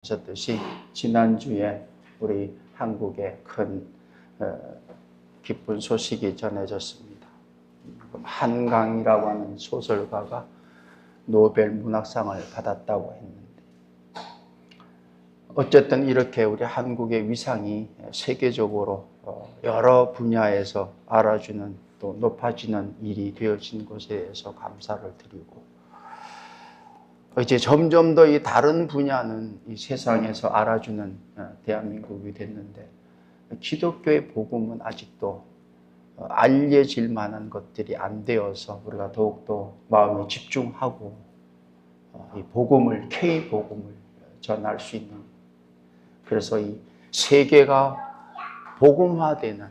하셨듯이 지난주에 우리 한국에 큰 기쁜 소식이 전해졌습니다. 한강이라고 하는 소설가가 노벨 문학상을 받았다고 했는데, 어쨌든 이렇게 우리 한국의 위상이 세계적으로 여러 분야에서 알아주는, 또 높아지는 일이 되어진 것에 대해서 감사를 드리고, 이제 점점 더 이 다른 분야는 이 세상에서 알아주는 대한민국이 됐는데, 기독교의 복음은 아직도 알려질 만한 것들이 안 되어서 우리가 더욱더 마음에 집중하고 이 복음을, K-복음을 전할 수 있는, 그래서 이 세계가 복음화되는,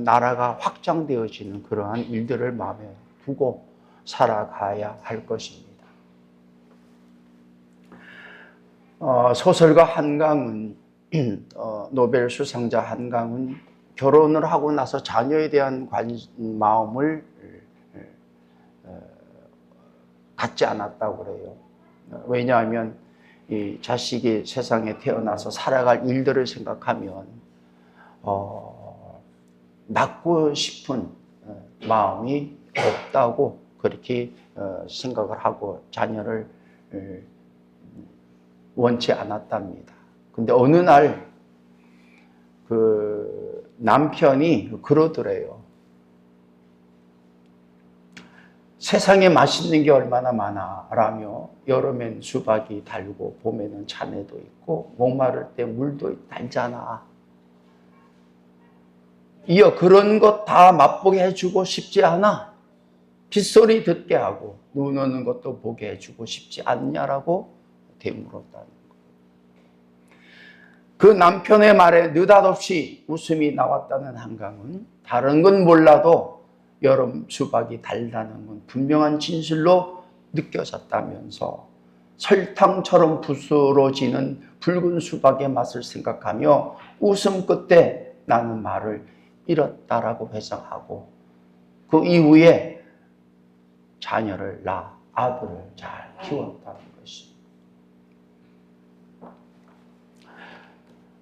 나라가 확장되어지는 그러한 일들을 마음에 두고 살아가야 할 것입니다. 소설가 한강은, 노벨 수상자 한강은 결혼을 하고 나서 자녀에 대한 마음을 갖지 않았다고 그래요. 왜냐하면 이 자식이 세상에 태어나서 살아갈 일들을 생각하면 낳고 싶은 마음이 없다고 그렇게 생각을 하고 자녀를 원치 않았답니다. 근데 어느 날 그 남편이 그러더래요. 세상에 맛있는 게 얼마나 많아 라며, 여름엔 수박이 달고 봄에는 참외도 있고 목마를 때 물도 달잖아. 이어 그런 것 다 맛보게 해주고 싶지 않아? 빗소리 듣게 하고 눈 오는 것도 보게 해주고 싶지 않냐라고 되물었다는 거예요. 그 남편의 말에 느닷없이 웃음이 나왔다는 한강은 다른 건 몰라도 여름 수박이 달다는 건 분명한 진실로 느껴졌다면서 설탕처럼 부스러지는 붉은 수박의 맛을 생각하며 웃음 끝에 나는 말을 잃었다라고 회상하고, 그 이후에 자녀를 낳아 아들을 잘 키웠다는 것입니다.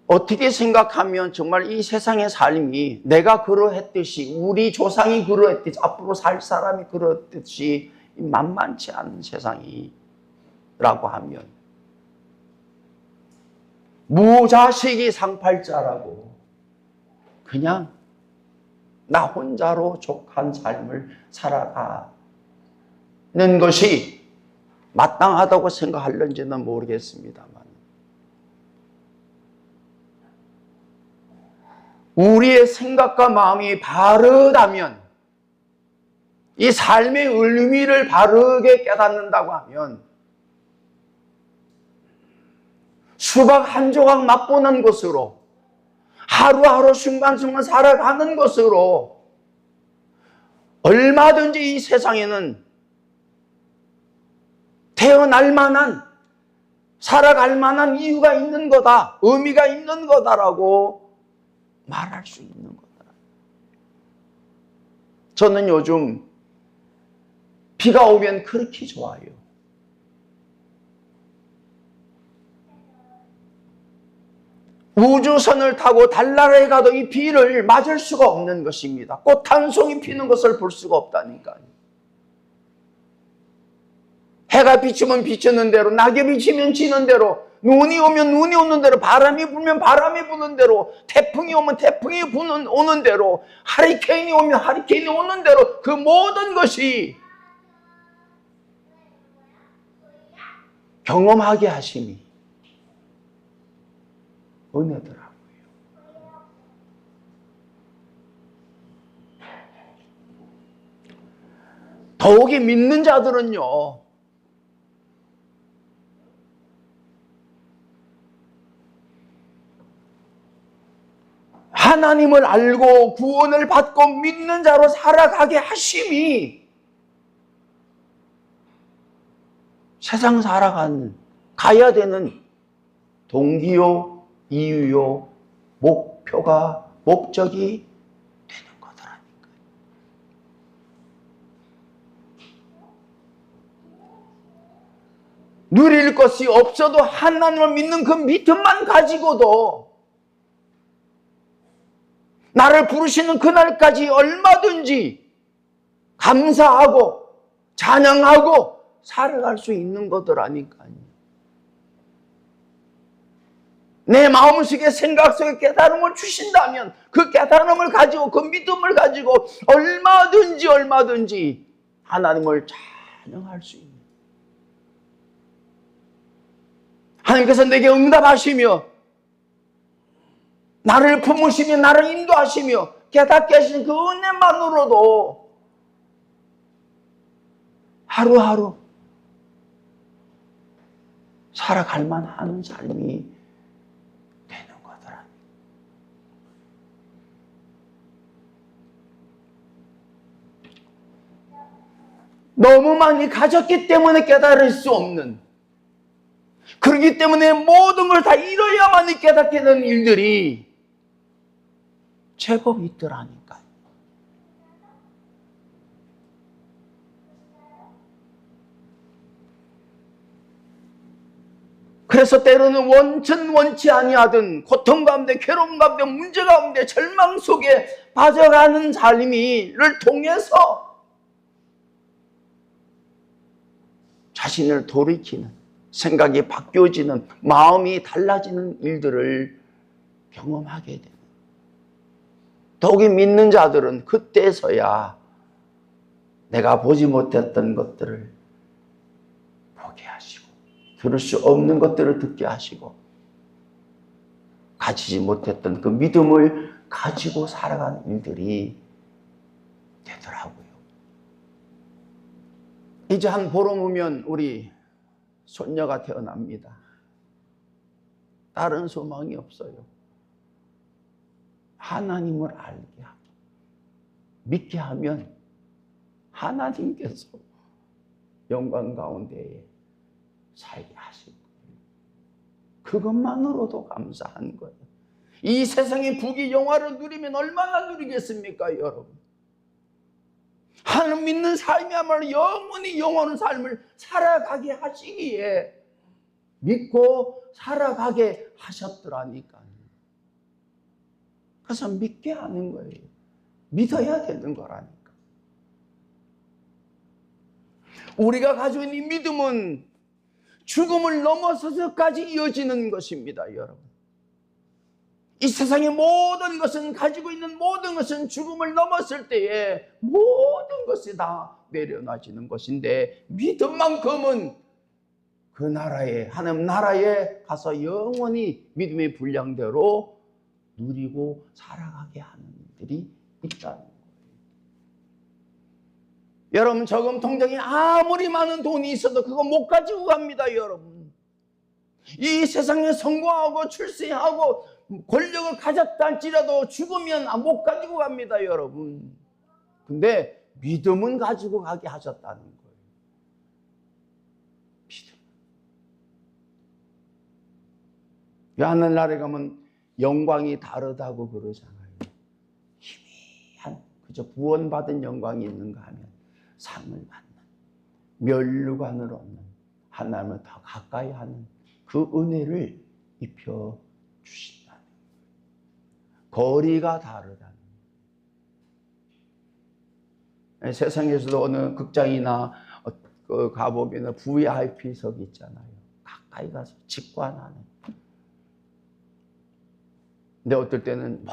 어떻게 생각하면 정말 이 세상의 삶이 내가 그러했듯이, 우리 조상이 그러했듯이, 앞으로 살 사람이 그러했듯이 만만치 않은 세상이라고 하면, 무자식이 상팔자라고 그냥 나 혼자로 족한 삶을 살아가는 것이 마땅하다고 생각할는지는 모르겠습니다만, 우리의 생각과 마음이 바르다면, 이 삶의 의미를 바르게 깨닫는다고 하면, 수박 한 조각 맛보는 것으로, 하루하루 순간순간 살아가는 것으로 얼마든지 이 세상에는 태어날 만한, 살아갈 만한 이유가 있는 거다, 의미가 있는 거다라고 말할 수 있는 거다. 저는 요즘 비가 오면 그렇게 좋아요. 우주선을 타고 달나라에 가도 이 비를 맞을 수가 없는 것입니다. 꽃 한 송이 피는 것을 볼 수가 없다니까요. 해가 비치면 비치는 대로, 낙엽이 지면 지는 대로, 눈이 오면 눈이 오는 대로, 바람이 불면 바람이 부는 대로, 태풍이 오면 태풍이 오는 대로, 하리케인이 오면 하리케인이 오는 대로, 그 모든 것이 경험하게 하심이 은혜더라고요. 더욱이 믿는 자들은요, 하나님을 알고 구원을 받고 믿는 자로 살아가게 하심이 세상 가야 되는 동기요, 이유요, 목적이 되는 거더라니까요. 누릴 것이 없어도 하나님을 믿는 그 믿음만 가지고도 나를 부르시는 그날까지 얼마든지 감사하고 찬양하고 살아갈 수 있는 거더라니까요. 내 마음속에 생각 속에 깨달음을 주신다면 그 깨달음을 가지고 그 믿음을 가지고 얼마든지 하나님을 찬양할 수 있는, 하나님께서 내게 응답하시며 나를 품으시며 나를 인도하시며 깨닫게 하신 그 은혜만으로도 하루하루 살아갈 만한 삶이 되는 거더라. 너무 많이 가졌기 때문에 깨달을 수 없는, 그렇기 때문에 모든 걸 다 잃어야만 깨닫게 되는 일들이 제법 있더라니까요. 그래서 때로는 원치 아니하던 고통 가운데, 괴로움 가운데, 문제 가운데, 절망 속에 빠져가는 삶을 통해서 자신을 돌이키는, 생각이 바뀌어지는, 마음이 달라지는 일들을 경험하게 되는, 더욱이 믿는 자들은 그때서야 내가 보지 못했던 것들을 보게 하시고, 들을 수 없는 것들을 듣게 하시고, 가지지 못했던 그 믿음을 가지고 살아가는 일들이 되더라고요. 이제 한 보름 후면 우리 손녀가 태어납니다. 다른 소망이 없어요. 하나님을 알게 하고 믿게 하면 하나님께서 영광 가운데에 살게 하실 거예요. 그것만으로도 감사한 거예요. 이 세상의 부귀 영화를 누리면 얼마나 누리겠습니까, 여러분? 하나님 믿는 삶이야말로 영원히 영원한 삶을 살아가게 하시기에 믿고 살아가게 하셨더라니까요. 그래서 믿게 하는 거예요. 믿어야 되는 거라니까. 우리가 가지고 있는 이 믿음은 죽음을 넘어서서까지 이어지는 것입니다, 여러분. 이 세상의 모든 것은, 가지고 있는 모든 것은 죽음을 넘었을 때에 모든 것이 다 내려놔지는 것인데, 믿음만큼은 그 나라에, 하나님 나라에 가서 영원히 믿음의 분량대로 누리고 살아가게 하는 일들이 있다는 거예요. 여러분, 저금 통장에 아무리 많은 돈이 있어도 그거 못 가지고 갑니다, 여러분. 이 세상에 성공하고 출세하고 권력을 가졌다 할지라도 죽으면 못 가지고 갑니다, 여러분. 근데 믿음은 가지고 가게 하셨다는 거예요. 믿음. 하늘나라에 가면 영광이 다르다고 그러잖아요. 희미한, 그저 구원받은 영광이 있는가 하면 상을 받는, 면류관을 얻는, 하나님을 더 가까이 하는 그 은혜를 입혀주신다는 거예요. 거리가 다르다는 거예요. 세상에서도 어느 극장이나 가보면 VIP석이 있잖아요. 가까이 가서 직관하는. 근데 어떨 때는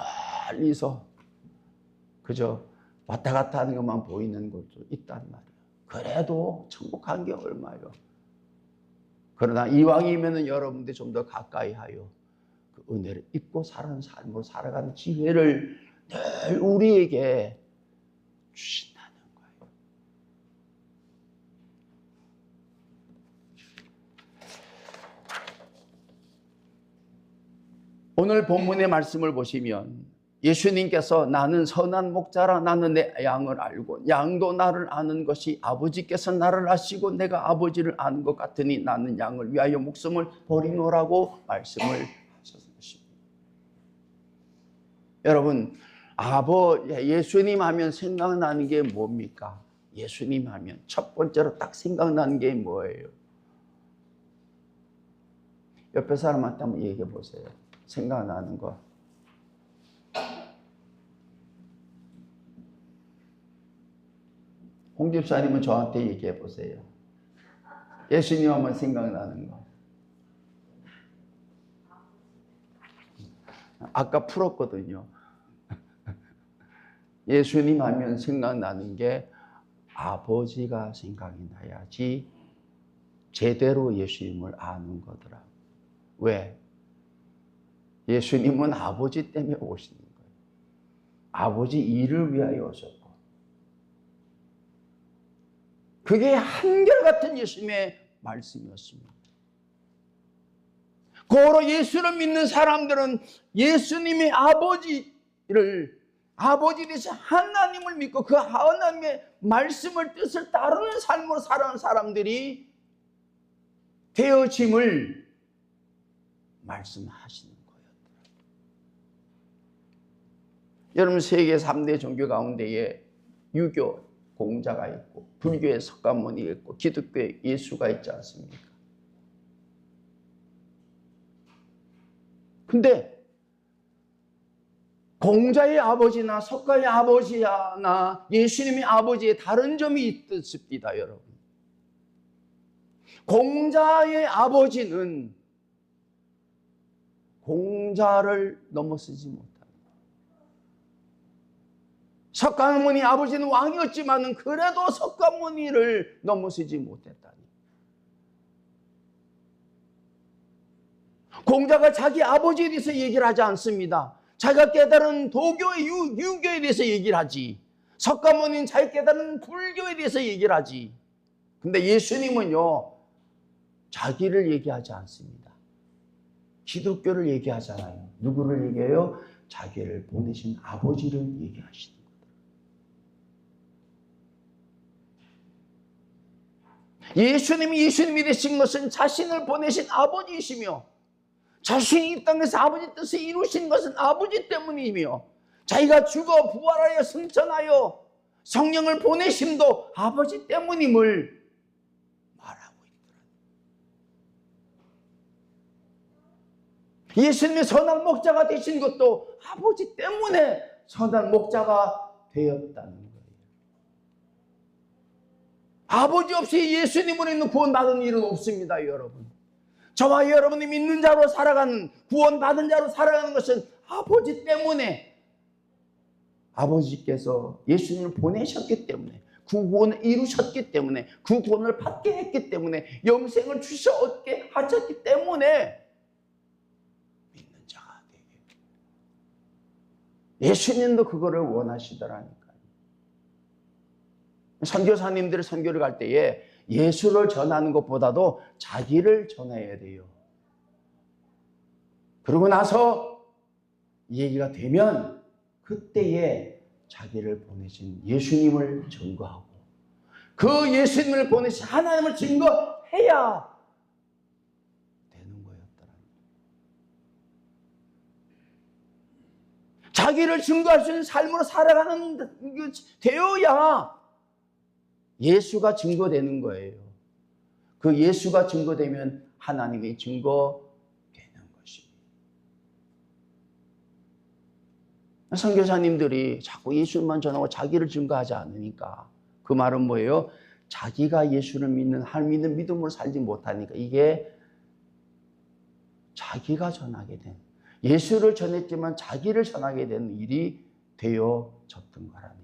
멀리서 그저 왔다 갔다 하는 것만 보이는 것도 있단 말이에요. 그래도 천국한 게 얼마요? 그러나 이왕이면 여러분들이 좀 더 가까이 하여 그 은혜를 입고 사는 삶으로 살아가는 기회를 늘 우리에게 주신다는 거예요. 오늘 본문의 말씀을 보시면 예수님께서 나는 선한 목자라, 나는 내 양을 알고 양도 나를 아는 것이 아버지께서 나를 아시고 내가 아버지를 아는 것 같으니 나는 양을 위하여 목숨을 버리노라고 말씀을 하셨습니다. 여러분, 예수님 하면 생각나는 게 뭡니까? 예수님 하면 첫 번째로 딱 생각나는 게 뭐예요? 옆에 사람한테 한번 얘기해 보세요. 생각나는 거. 홍 집사님은 저한테 얘기해 보세요. 예수님 하면 생각나는 거. 아까 풀었거든요. 예수님 하면 생각나는 게 아버지가 생각이 나야지 제대로 예수님을 아는 거더라. 왜? 예수님은 아버지 때문에 오시는 거예요. 아버지 일을 위하여 오셨고. 그게 한결같은 예수님의 말씀이었습니다. 고로 예수를 믿는 사람들은 예수님의 아버지에 대해서 하나님을 믿고 그 하나님의 말씀을 뜻을 따르는 삶으로 살아가는 사람들이 되어짐을 말씀하시는 거였더라고요. 여러분, 세계 3대 종교 가운데에 유교 공자가 있고 불교의 석가모니가 있고 기독교의 예수가 있지 않습니까? 근데 공자의 아버지나 석가의 아버지나 예수님의 아버지의 다른 점이 있습니다, 여러분. 공자의 아버지는 공자를 넘어서지 못합니다. 석가모니 아버지는 왕이었지만 그래도 석가모니를 넘어서지 못했다니. 공자가 자기 아버지에 대해서 얘기를 하지 않습니다. 자기가 깨달은 도교의 유교에 대해서 얘기를 하지. 석가모니는 자기 깨달은 불교에 대해서 얘기를 하지. 근데 예수님은요, 자기를 얘기하지 않습니다. 기독교를 얘기하잖아요. 누구를 얘기해요? 자기를 보내신 아버지를 얘기하시는 거예요. 예수님이 되신 것은 자신을 보내신 아버지이시며 자신이 이 땅에서 아버지 뜻을 이루신 것은 아버지 때문이며 자기가 죽어 부활하여 승천하여 성령을 보내심도 아버지 때문임을 말하고 있더라. 예수님의 선한 목자가 되신 것도 아버지 때문에 선한 목자가 되었다는 거예요. 아버지 없이 예수님으로 있는 구원받은 일은 없습니다, 여러분. 저와 여러분이 믿는 자로 살아가는, 구원받은 자로 살아가는 것은 아버지 때문에, 아버지께서 예수님을 보내셨기 때문에, 그 구원을 이루셨기 때문에, 그 구원을 받게 했기 때문에, 영생을 주셔 얻게 하셨기 때문에 믿는 자가 되게. 예수님도 그거를 원하시더라니까요. 선교사님들이 선교를 갈 때에 예수를 전하는 것보다도 자기를 전해야 돼요. 그러고 나서 얘기가 되면 그때에 자기를 보내신 예수님을 증거하고 그 예수님을 보내신 하나님을 증거해야 되는 거였더라. 자기를 증거할 수 있는 삶으로 살아가는 되어야 예수가 증거되는 거예요. 그 예수가 증거되면 하나님이 증거되는 것입니다. 선교사님들이 자꾸 예수만 전하고 자기를 증거하지 않으니까 그 말은 뭐예요? 자기가 예수를 믿는 믿음으로 살지 못하니까 이게 자기가 전하게 된, 예수를 전했지만 자기를 전하게 된 일이 되어졌던 거라니까.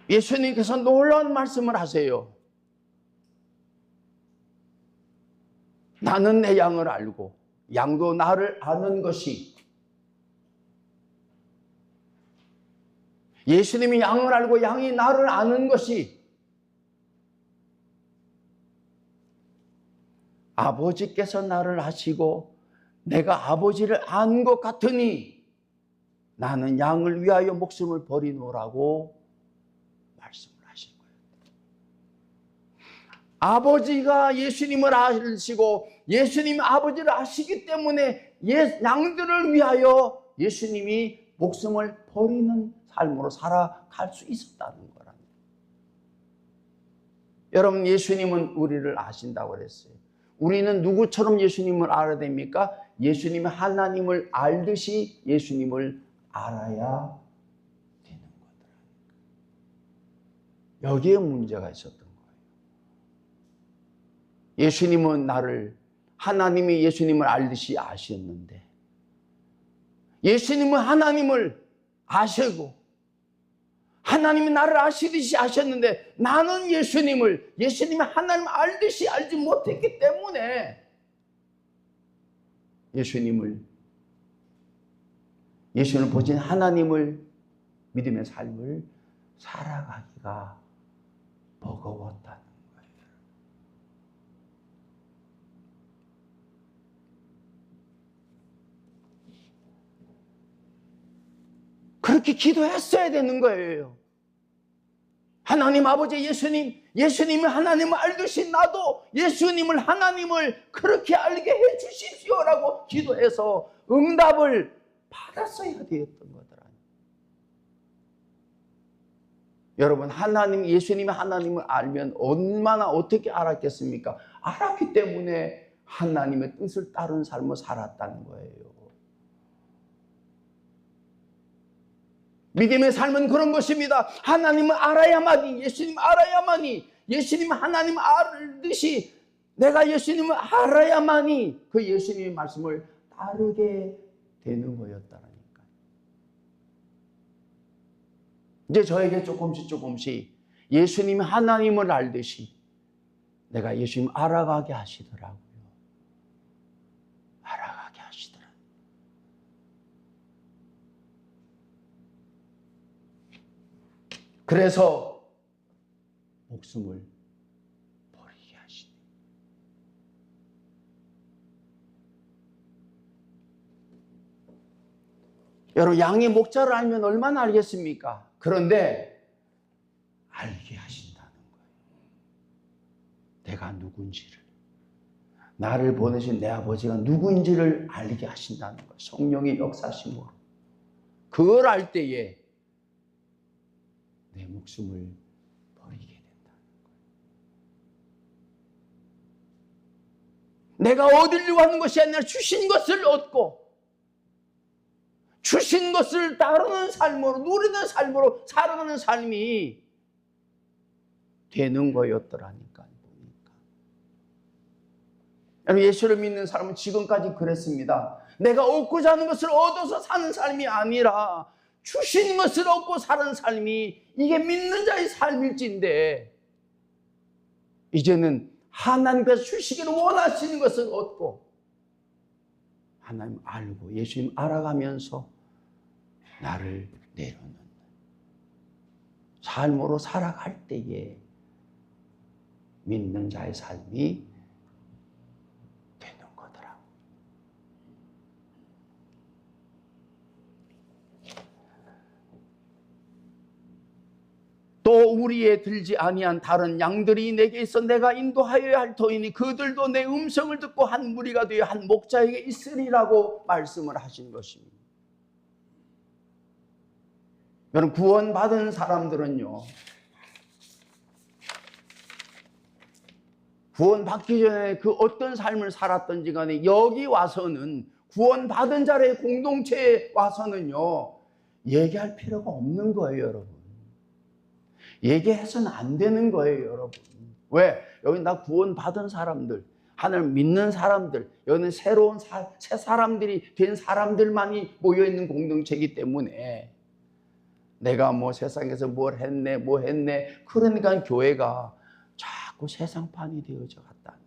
예수님께서 놀라운 말씀을 하세요. 나는 내 양을 알고 양도 나를 아는 것이, 예수님이 양을 알고 양이 나를 아는 것이 아버지께서 나를 아시고 내가 아버지를 안 것 같으니 나는 양을 위하여 목숨을 버리노라고 말씀을 하신 거예요. 아버지가 예수님을 아시고 예수님 아버지를 아시기 때문에 양들을 위하여 예수님이 목숨을 버리는 삶으로 살아갈 수 있었다는 거랍니다. 여러분, 예수님은 우리를 아신다고 그랬어요. 우리는 누구처럼 예수님을 알아야 됩니까? 예수님이 하나님을 알듯이 예수님을 알아야 되는 거더라고요. 여기에 문제가 있었던 거예요. 예수님은 하나님이 예수님을 알듯이 아셨는데, 예수님은 하나님을 아시고 하나님이 나를 아시듯이 아셨는데, 나는 예수님이 하나님을 알듯이 알지 못했기 때문에 예수님을 보신 하나님을 믿음의 삶을 살아가기가 버거웠다는 거예요. 그렇게 기도했어야 되는 거예요. 하나님 아버지, 예수님이 하나님을 알듯이 나도 예수님을, 하나님을 그렇게 알게 해 주십시오라고 기도해서 응답을 받았어야 되었던 거더라고요. 여러분, 예수님이 하나님을 알면 얼마나 어떻게 알았겠습니까? 알았기 때문에 하나님의 뜻을 따른 삶을 살았다는 거예요. 믿음의 삶은 그런 것입니다. 하나님을 알아야만이, 예수님을 알아야만이, 예수님 하나님을 알듯이 내가 예수님을 알아야만이 그 예수님의 말씀을 따르게 되는 거였다라니까요. 이제 저에게 조금씩 예수님이 하나님을 알듯이 내가 예수님을 알아가게 하시더라고요. 알아가게 하시더라고요. 그래서 목숨을 버리게 하시네. 여러분, 양의 목자를 알면 얼마나 알겠습니까? 그런데 알게 하신다는 거예요. 내가 누군지를, 나를 보내신 내 아버지가 누구인지를 알게 하신다는 거예요. 성령의 역사심으로. 그걸 알 때에 내 목숨을 버리게 된다는 거예요. 내가 얻으려고 하는 것이 아니라 주신 것을 얻고 주신 것을 따르는 삶으로, 누리는 삶으로 살아가는 삶이 되는 거였더라니까요. 보니까. 예수를 믿는 사람은 지금까지 그랬습니다. 내가 얻고자 하는 것을 얻어서 사는 삶이 아니라 주신 것을 얻고 사는 삶이 이게 믿는 자의 삶일진데, 이제는 하나님께서 주시기를 원하시는 것을 얻고 하나님 알고 예수님 알아가면서 나를 내려놓는 삶으로 살아갈 때에 믿는 자의 삶이 되는 거더라고요. 또 우리에 들지 아니한 다른 양들이 내게 있어 내가 인도하여야 할 터이니 그들도 내 음성을 듣고 한 무리가 되어 한 목자에게 있으리라고 말씀을 하신 것입니다. 여러분, 구원받은 사람들은요, 구원받기 전에 그 어떤 삶을 살았던지 간에 여기 와서는, 구원받은 자의 공동체에 와서는요, 얘기할 필요가 없는 거예요, 여러분. 얘기해서는 안 되는 거예요, 여러분. 왜? 여기 나 구원받은 사람들, 하나님을 믿는 사람들, 여기는 새로운 새 사람들이 된 사람들만이 모여있는 공동체이기 때문에 내가 뭐 세상에서 뭘 했네, 뭐 했네, 그러니까 교회가 자꾸 세상판이 되어져 갔다는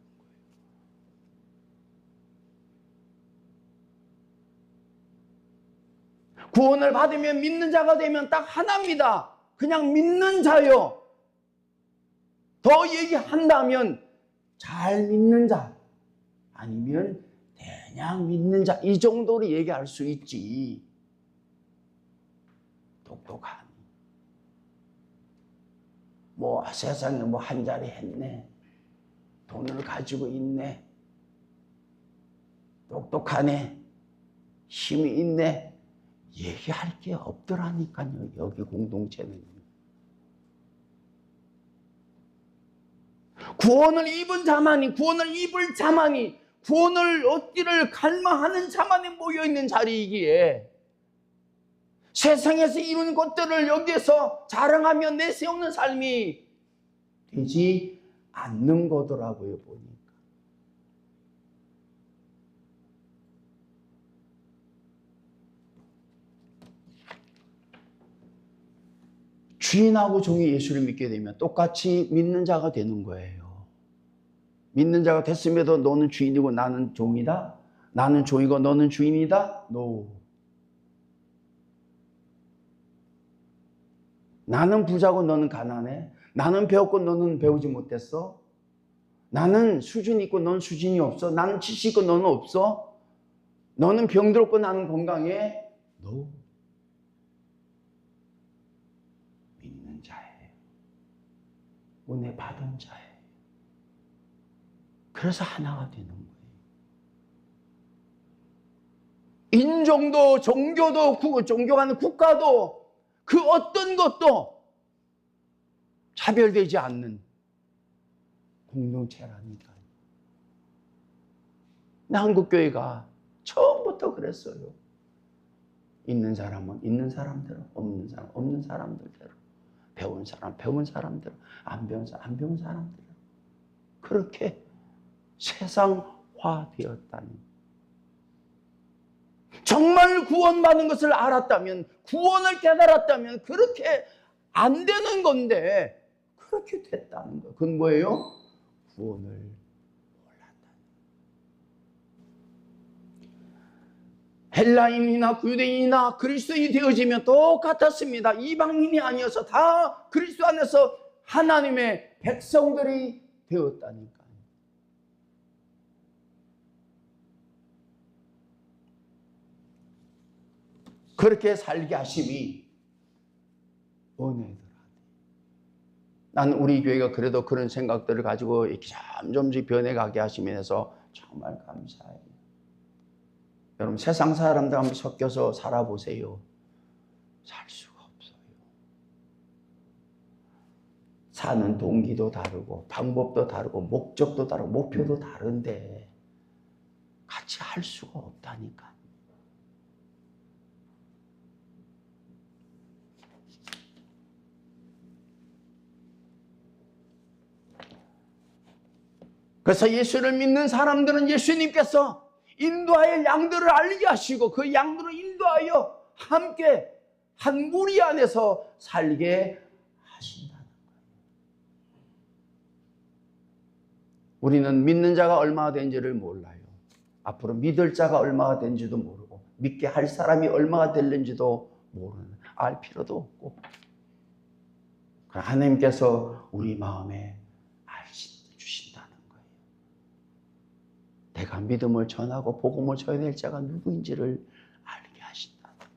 거예요. 구원을 받으면, 믿는 자가 되면 딱 하나입니다. 그냥 믿는 자요. 더 얘기한다면 잘 믿는 자, 아니면 그냥 믿는 자, 이 정도로 얘기할 수 있지. 똑똑하니 뭐 세상에 뭐 한 자리 했네, 돈을 가지고 있네, 똑똑하네, 힘이 있네, 얘기할 게 없더라니까요. 여기 공동체는요. 구원을 입은 자만이, 구원을 입을 자만이, 구원을 얻기를 갈망하는 자만이 모여있는 자리이기에 세상에서 이룬 것들을 여기에서 자랑하며 내세우는 삶이 되지 않는 거더라고요, 보니까. 주인하고 종이 예수를 믿게 되면 똑같이 믿는 자가 되는 거예요. 믿는 자가 됐음에도 너는 주인이고 나는 종이다? 나는 종이고 너는 주인이다? No. 나는 부자고 너는 가난해? 나는 배웠고 너는 배우지 못했어? 나는 수준이 있고 너는 수준이 없어? 나는 지식 있고 너는 없어? 너는 병들었고 나는 건강해? No. 믿는 자예요. 은혜 받은 자예요. 그래서 하나가 되는 거예요. 인종도 종교도 존경하는 국가도 그 어떤 것도 차별되지 않는 공동체라니까요. 한국교회가 처음부터 그랬어요. 있는 사람은 있는 사람대로, 없는 사람은 없는 사람들대로, 배운 사람 배운 사람대로, 안 배운 사람 안 배운 사람대로 그렇게 세상화되었다니. 정말 구원받는 것을 알았다면, 구원을 깨달았다면 그렇게 안 되는 건데 그렇게 됐다는 거예요. 그건 뭐예요? 구원을 몰랐다는 거예요. 헬라인이나 유대인이나 그리스도인이 되어지면 똑같았습니다. 이방인이 아니어서 다 그리스도 안에서 하나님의 백성들이 되었다니까요. 그렇게 살게 하심이 은혜더라. 나는 우리 교회가 그래도 그런 생각들을 가지고 이렇게 점점씩 변해가게 하시면서 정말 감사해요. 여러분 세상 사람들 한번 섞여서 살아보세요. 살 수가 없어요. 사는 동기도 다르고 방법도 다르고 목적도 다르고 목표도 다른데 같이 할 수가 없다니까. 그래서 예수를 믿는 사람들은 예수님께서 인도하여 양들을 알게 하시고 그 양들을 인도하여 함께 한 무리 안에서 살게 하신다는 거예요. 우리는 믿는 자가 얼마나 된지를 몰라요. 앞으로 믿을 자가 얼마나 된지도 모르고 믿게 할 사람이 얼마나 될는지도 모르는, 알 필요도 없고, 하나님께서 우리 마음에 주신다는 거예요. 내가 믿음을 전하고 복음을 전해낼 자가 누구인지를 알게 하신다는 거예요.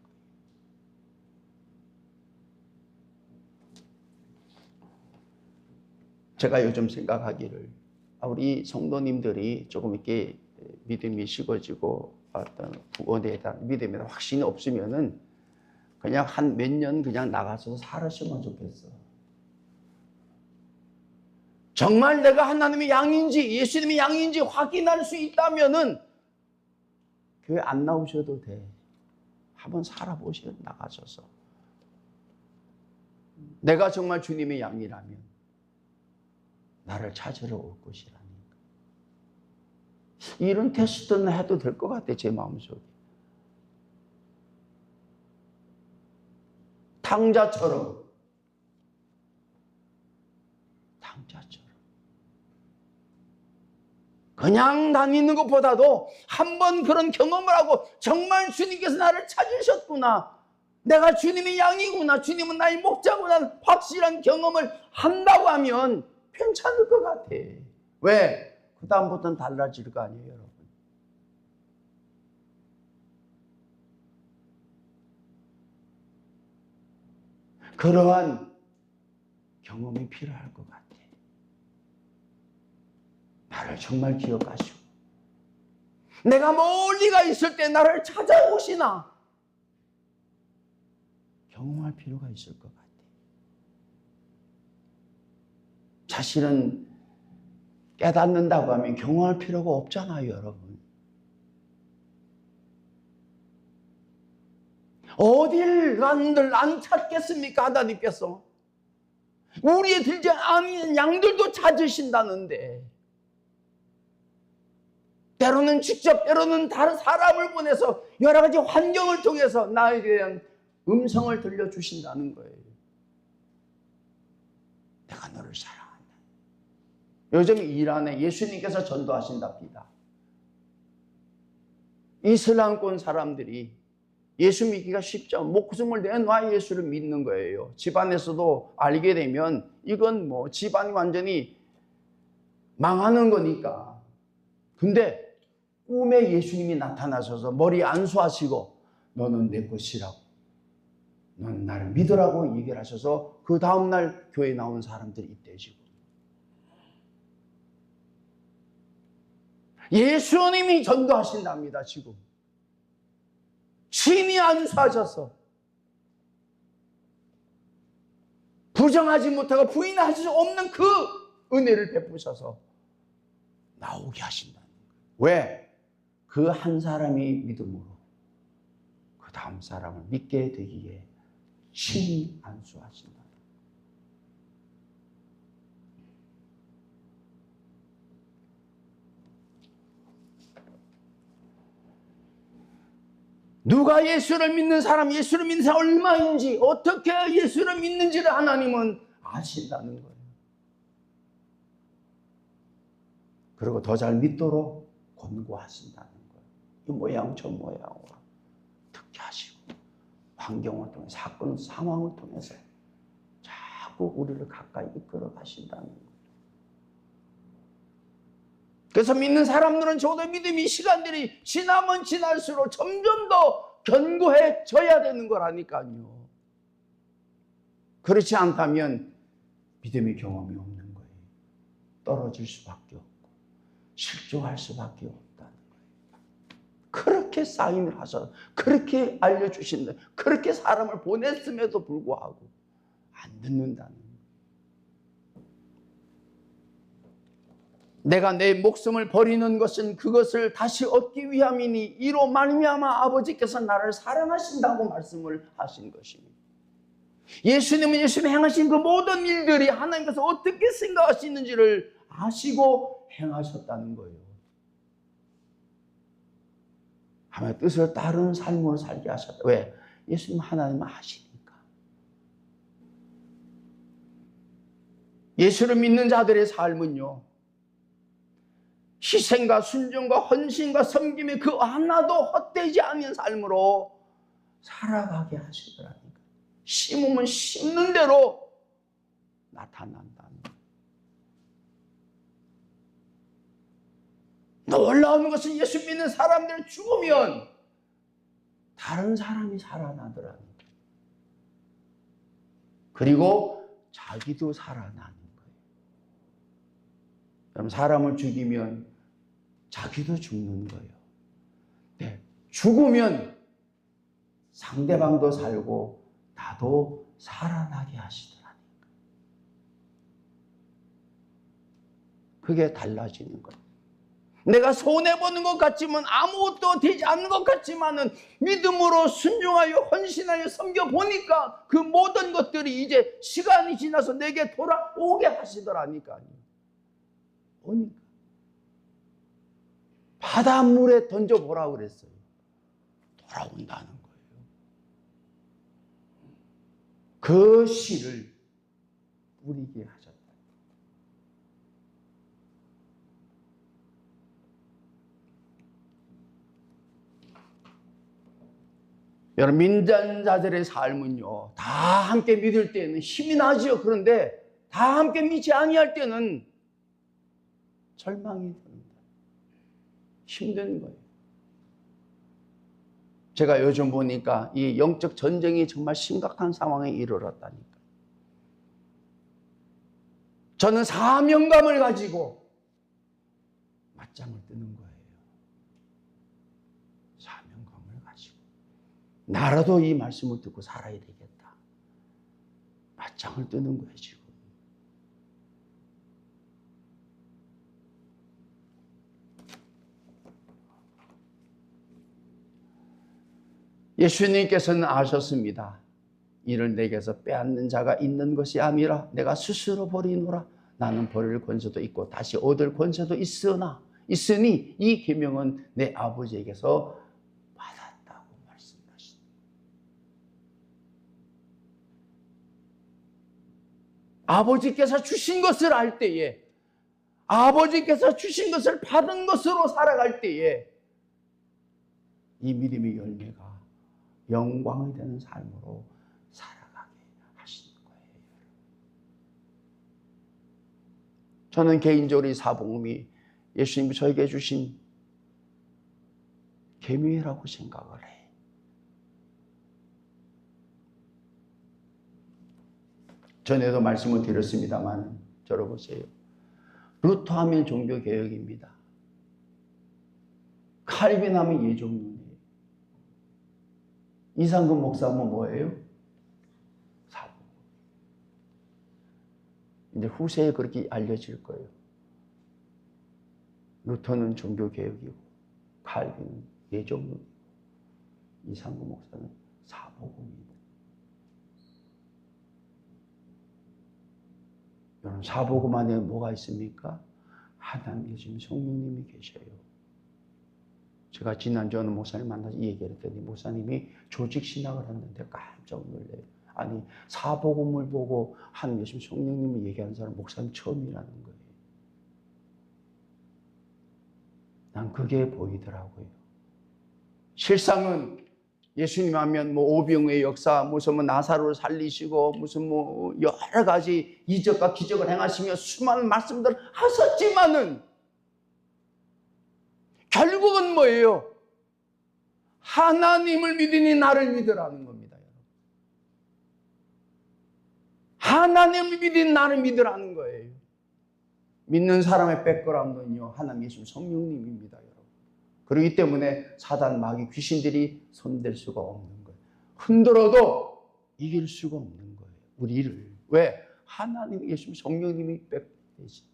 제가 요즘 생각하기를 우리 성도님들이 조금 이렇게 믿음이 식어지고 어떤 구원에 대한 믿음에 대한 확신이 없으면은 그냥 한 몇 년 그냥 나가서 살았으면 좋겠어. 정말 내가 하나님의 양인지 예수님의 양인지 확인할 수 있다면은 교회 안 나오셔도 돼. 한번 살아보세요. 나가셔서. 내가 정말 주님의 양이라면 나를 찾으러 올 것이라니까. 이런 테스트는 해도 될 것 같아. 제 마음속에. 탕자처럼. 그냥 다니는 것보다도 한번 그런 경험을 하고 정말 주님께서 나를 찾으셨구나. 내가 주님의 양이구나. 주님은 나의 목자구나. 확실한 경험을 한다고 하면 괜찮을 것 같아. 왜? 그 다음부터는 달라질 거 아니에요, 여러분. 그러한 경험이 필요할 것 같아. 나를 정말 기억하시고 내가 멀리 가 있을 때 나를 찾아오시나. 경험할 필요가 있을 것 같아요. 사실은 깨닫는다고 하면 경험할 필요가 없잖아요, 여러분. 어딜 난들 안 찾겠습니까, 하나님께서? 우리의 들지 않은 양들도 찾으신다는데, 때로는 직접, 때로는 다른 사람을 보내서 여러 가지 환경을 통해서 나에게 대한 음성을 들려주신다는 거예요. 내가 너를 사랑한다. 요즘 이란에 예수님께서 전도하신답니다. 이슬람권 사람들이 예수 믿기가 쉽죠. 목숨을 내놔 예수를 믿는 거예요. 집안에서도 알게 되면 이건 뭐 집안이 완전히 망하는 거니까. 근데 꿈에 예수님이 나타나셔서 머리 안수하시고 너는 내 것이라고, 너는 나를 믿으라고 얘기를 하셔서 그 다음날 교회에 나온 사람들이 있대요. 지금 예수님이 전도하신답니다. 지금 신이 안수하셔서 부정하지 못하고 부인할 수 없는 그 은혜를 베푸셔서 나오게 하신다는 거예요. 왜? 그 한 사람이 믿음으로 그 다음 사람을 믿게 되기에 신이 안수하신다. 누가 예수를 믿는 사람, 예수를 믿는 사람 얼마인지, 어떻게 예수를 믿는지를 하나님은 아신다는 거예요. 그리고 더 잘 믿도록 권고하신다는 거예요. 이 모양 저 모양으로 듣게 하시고, 환경을 통해 사건 상황을 통해서 자꾸 우리를 가까이 이끌어 가신다는 거예요. 그래서 믿는 사람들은 적어도 믿음이 시간들이 지나면 지날수록 점점 더 견고해져야 되는 거라니까요. 그렇지 않다면 믿음의 경험이 없는 거예요. 떨어질 수밖에 없고 실족할 수밖에 없다는 거예요. 그렇게 사인을 하셔서 그렇게 알려주신다. 그렇게 사람을 보냈음에도 불구하고 안 듣는다는 거예요. 내가 내 목숨을 버리는 것은 그것을 다시 얻기 위함이니 이로 말미암아 아버지께서 나를 사랑하신다고 말씀을 하신 것입니다. 예수님은 예수님이 행하신 그 모든 일들이 하나님께서 어떻게 생각하시는지를 아시고 행하셨다는 거예요. 하나님의 뜻을 따르는 삶으로 살게 하셨다. 왜? 예수님 하나님은 아시니까. 예수를 믿는 자들의 삶은요, 희생과 순종과 헌신과 섬김의 그 하나도 헛되지 않는 삶으로 살아가게 하시더라니까. 심으면 심는 대로 나타난다는 거예요. 놀라운 것은 예수 믿는 사람들이 죽으면 다른 사람이 살아나더라니까. 그리고 자기도 살아나는 거예요. 그럼 사람을 죽이면 자기도 죽는 거예요. 네, 죽으면 상대방도 살고 나도 살아나게 하시더라니까. 그게 달라지는 거예요. 내가 손해보는 것 같지만 아무것도 되지 않는 것 같지만은 믿음으로 순종하여 헌신하여 섬겨보니까 그 모든 것들이 이제 시간이 지나서 내게 돌아오게 하시더라니까요. 보니까. 바닷물에 던져보라고 그랬어요. 돌아온다는 거예요. 그 씨를 뿌리게 하셨다. 여러분, 믿는 자들의 삶은요, 다 함께 믿을 때는 힘이 나지요. 그런데 다 함께 믿지 아니할 때는 절망이 듭니다. 힘든 거예요. 제가 요즘 보니까 이 영적 전쟁이 정말 심각한 상황에 이르렀다니까. 저는 사명감을 가지고 맞짱을 뜨는 거예요. 사명감을 가지고. 나라도 이 말씀을 듣고 살아야 되겠다. 맞짱을 뜨는 거예요, 지금. 예수님께서는 아셨습니다. 이를 내게서 빼앗는 자가 있는 것이 아니라 내가 스스로 버리노라. 나는 버릴 권세도 있고 다시 얻을 권세도 있으니 이 계명은 내 아버지에게서 받았다고 말씀하십니다. 아버지께서 주신 것을 알 때에, 아버지께서 주신 것을 받은 것으로 살아갈 때에 이 믿음의 열매가 영광이 되는 삶으로 살아가게 하시는 거예요. 저는 개인적으로 이 사복음이 예수님이 저에게 주신 계명이라고 생각을 해요. 전에도 말씀을 드렸습니다만 들어보세요. 루터 하면 종교개혁입니다. 칼빈 하면 예종론이에요. 이상근 목사 하면 뭐예요? 사복음. 이제 후세에 그렇게 알려질 거예요. 루터는 종교개혁이고 칼빈은 예종론이고 이상근 목사는 사복음이고. 여러분, 사복음 안에 뭐가 있습니까? 하나님 계신 성령님이 계셔요. 제가 지난주에 어느 목사님 만나서 이 얘기를 했더니 목사님이 조직신학을 했는데 깜짝 놀래요. 아니, 사복음을 보고 하나님 계신 성령님이 얘기하는 사람 목사님 처음이라는 거예요. 난 그게 보이더라고요. 실상은 예수님 하면 뭐 오병의 역사, 무슨 뭐 나사로를 살리시고 무슨 뭐 여러 가지 이적과 기적을 행하시며 수많은 말씀들을 하셨지만은 결국은 뭐예요? 하나님을 믿으니 나를 믿으라는 겁니다, 여러분. 하나님을 믿으니 나를 믿으라는 거예요. 믿는 사람의 백그라운드는요, 하나님 예수 성령님입니다, 여러분. 그렇기 때문에 사단, 마귀, 귀신들이 손댈 수가 없는 거예요. 흔들어도 이길 수가 없는 거예요, 우리를. 왜? 하나님 예수 성령님이 백되시.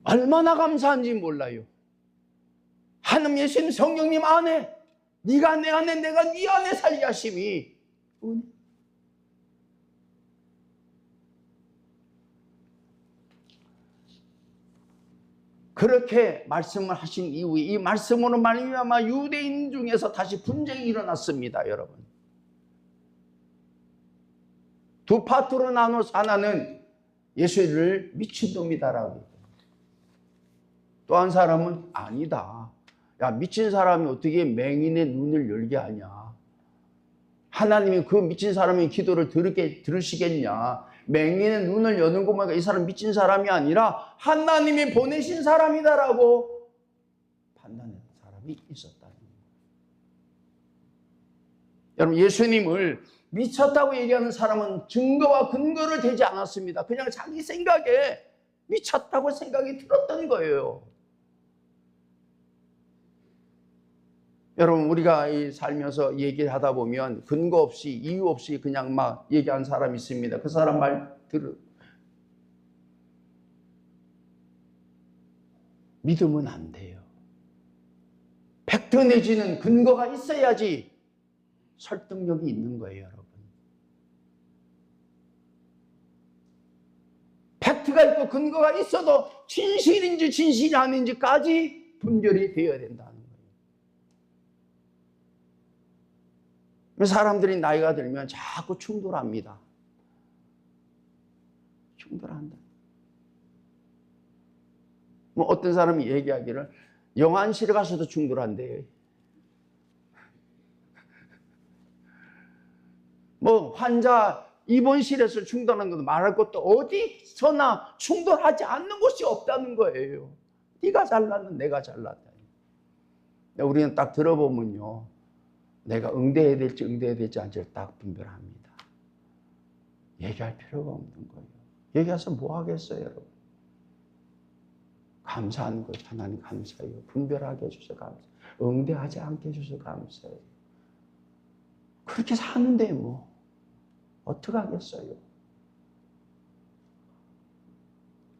얼마나 감사한지 몰라요. 하나님 예수님 성령님 안에, 네가 내 안에, 내가 네 안에 살게 하심이 은혜. 그렇게 말씀을 하신 이후에 이 말씀으로 말미암아 유대인 중에서 다시 분쟁이 일어났습니다, 여러분. 두 파트로 나눠서 하나는 예수를 미친놈이다라고 했고, 또 한 사람은 아니다. 야, 미친 사람이 어떻게 맹인의 눈을 열게 하냐? 하나님이 그 미친 사람의 기도를 들으시겠냐? 맹인의 눈을 여는 거 보니까 이 사람 미친 사람이 아니라 하나님이 보내신 사람이다라고 판단하는 사람이 있었다는 거예요. 여러분, 예수님을 미쳤다고 얘기하는 사람은 증거와 근거를 대지 않았습니다. 그냥 자기 생각에 미쳤다고 생각이 들었던 거예요. 여러분, 우리가 살면서 얘기를 하다 보면 근거 없이, 이유 없이 그냥 막 얘기하는 사람이 있습니다. 그 사람 말 믿으면 안 돼요. 팩트 내지는 근거가 있어야지 설득력이 있는 거예요, 여러분. 팩트가 있고 근거가 있어도 진실인지 진실이 아닌지까지 분별이 되어야 된다는 거예요. 사람들이 나이가 들면 자꾸 충돌합니다. 충돌한다. 뭐 어떤 사람이 얘기하기를 영안실에 가서도 충돌한대요. 뭐 환자 입원실에서 충돌하는 것도 말할 것도 어디서나 충돌하지 않는 곳이 없다는 거예요. 네가 잘났는 내가 잘났다. 우리는 딱 들어보면요, 내가 응대해야 될지 않을지 딱 분별합니다. 얘기할 필요가 없는 거예요. 얘기해서 뭐 하겠어요, 여러분? 감사한 거죠. 하나님 감사해요. 분별하게 해주셔서 감사해요. 응대하지 않게 해주셔서 감사해요. 그렇게 사는데 뭐 어떡하겠어요.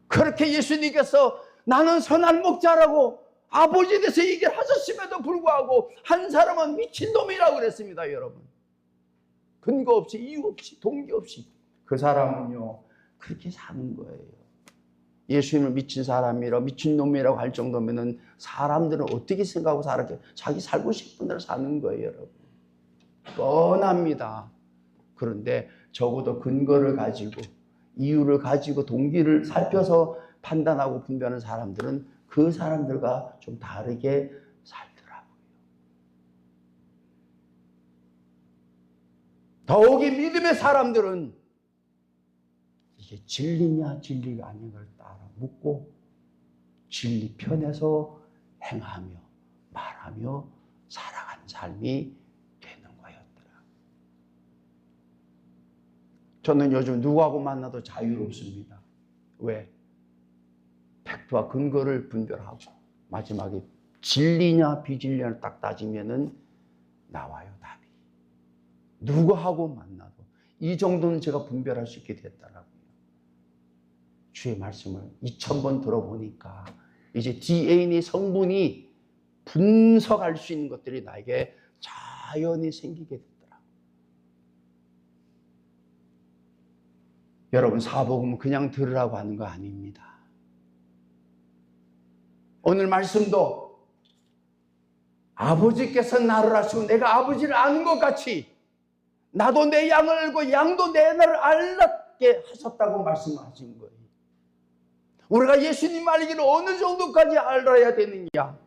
그렇게 예수님께서 나는 선한 목자라고 아버지에 대해서 얘기를 하셨음에도 불구하고 한 사람은 미친놈이라고 그랬습니다. 여러분, 근거 없이 이유 없이 동기 없이 그 사람은요 그렇게 사는 거예요. 예수님을 미친 사람이라 미친놈이라고 할 정도면은 사람들은 어떻게 생각하고 살았게 자기 살고 싶은 대로 사는 거예요. 여러분, 뻔합니다. 그런데 적어도 근거를 가지고 이유를 가지고 동기를 살펴서 판단하고 분별하는 사람들은 그 사람들과 좀 다르게 살더라고요. 더욱이 믿음의 사람들은 이게 진리냐 진리가 아닌가를 따라 묻고 진리 편에서 행하며 말하며 살아가는 삶이 되는 거였더라. 저는 요즘 누구하고 만나도 자유롭습니다. 왜? 팩트와 근거를 분별하고 마지막에 진리냐 비진리냐를 딱 따지면은 나와요, 답이. 누구하고 만나도 이 정도는 제가 분별할 수 있게 됐더라고요. 주의 말씀을 2000번 들어보니까 이제 DNA 성분이 분석할 수 있는 것들이 나에게 자연히 생기게 됐더라고요. 여러분, 사복음은 그냥 들으라고 하는 거 아닙니다. 오늘 말씀도 아버지께서 나를 아시고 내가 아버지를 아는 것 같이 나도 내 양을 알고 양도 내 나를 알게 하셨다고 말씀하신 거예요. 우리가 예수님 알기를 어느 정도까지 알아야 되느냐?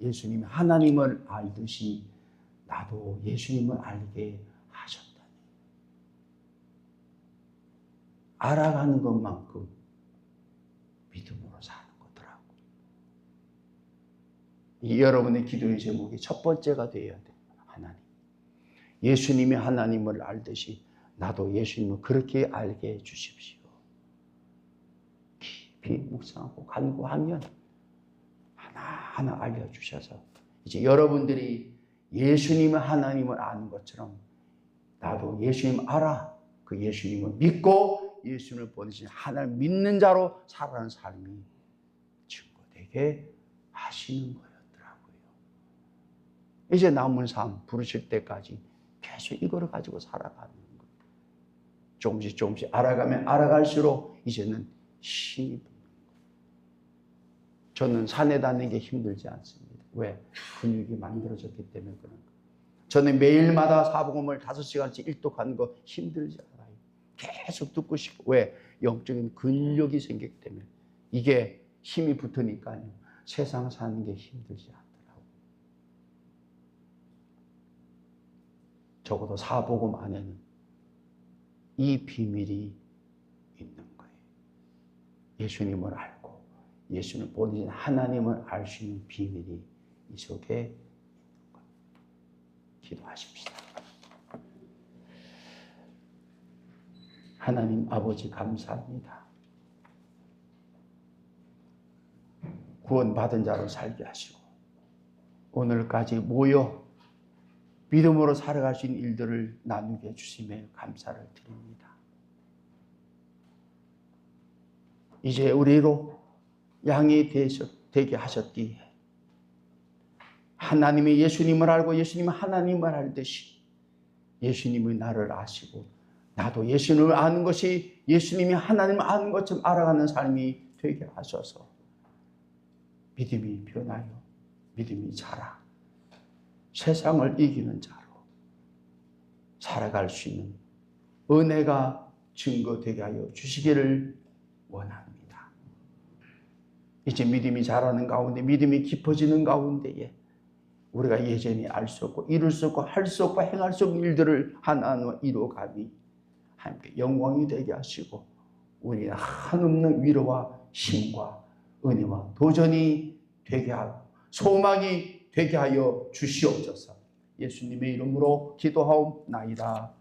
예수님이 하나님을 알듯이 나도 예수님을 알게 하셨다니. 알아가는 것만큼 믿음으로 사는 거더라고요. 이 여러분의 기도의 제목이 첫 번째가 되어야 돼요. 하나님. 예수님이 하나님을 알듯이 나도 예수님을 그렇게 알게 해 주십시오. 깊이 묵상하고 간구하면 하나하나 알려주셔서 이제 여러분들이 예수님을 하나님을 아는 것처럼 나도 예수님 알아. 그 예수님을 믿고 예수님을 보내신 하나님을 믿는 자로 살아가는 삶이 증거되게 하시는 거였더라고요. 이제 남은 삶 부르실 때까지 계속 이거를 가지고 살아가는 거예요. 조금씩 알아가면 알아갈수록 이제는 힘이 붙는 거예요. 저는 산에 다니는 게 힘들지 않습니다. 왜? 근육이 만들어졌기 때문에 그런 거예요. 저는 매일마다 사복음을 5시간씩 일독하는 거 힘들지 않아요. 계속 듣고 싶고. 왜? 영적인 근력이 생기기 때문에. 이게 힘이 붙으니까요. 세상 사는 게 힘들지 않더라고요. 적어도 사복음 안에는 이 비밀이 있는 거예요. 예수님을 알고 예수님을 보내신 하나님을 알 수 있는 비밀이 이 속에 있는 거예요. 기도하십시다. 하나님 아버지 감사합니다. 구원받은 자로 살게 하시고 오늘까지 모여 믿음으로 살아갈 수 있는 일들을 나누게 해주심에 감사를 드립니다. 이제 우리로 양이 되게 하셨기에 하나님이 예수님을 알고 예수님은 하나님을 알듯이 예수님이 나를 아시고 나도 예수님을 아는 것이 예수님이 하나님을 아는 것처럼 알아가는 삶이 되게 하셔서 믿음이 변하여 믿음이 자라 세상을 이기는 자로 살아갈 수 있는 은혜가 증거되게 하여 주시기를 원합니다. 이제 믿음이 자라는 가운데 믿음이 깊어지는 가운데에 우리가 예전에 알 수 없고 이룰 수 없고 할 수 없고 행할 수 없는 일들을 하나하나 이루어가니 함께 영광이 되게 하시고 우리의 한없는 위로와 힘과 은혜와 도전이 되게 하고 소망이 되게 하여 주시옵소서. 예수님의 이름으로 기도하옵나이다.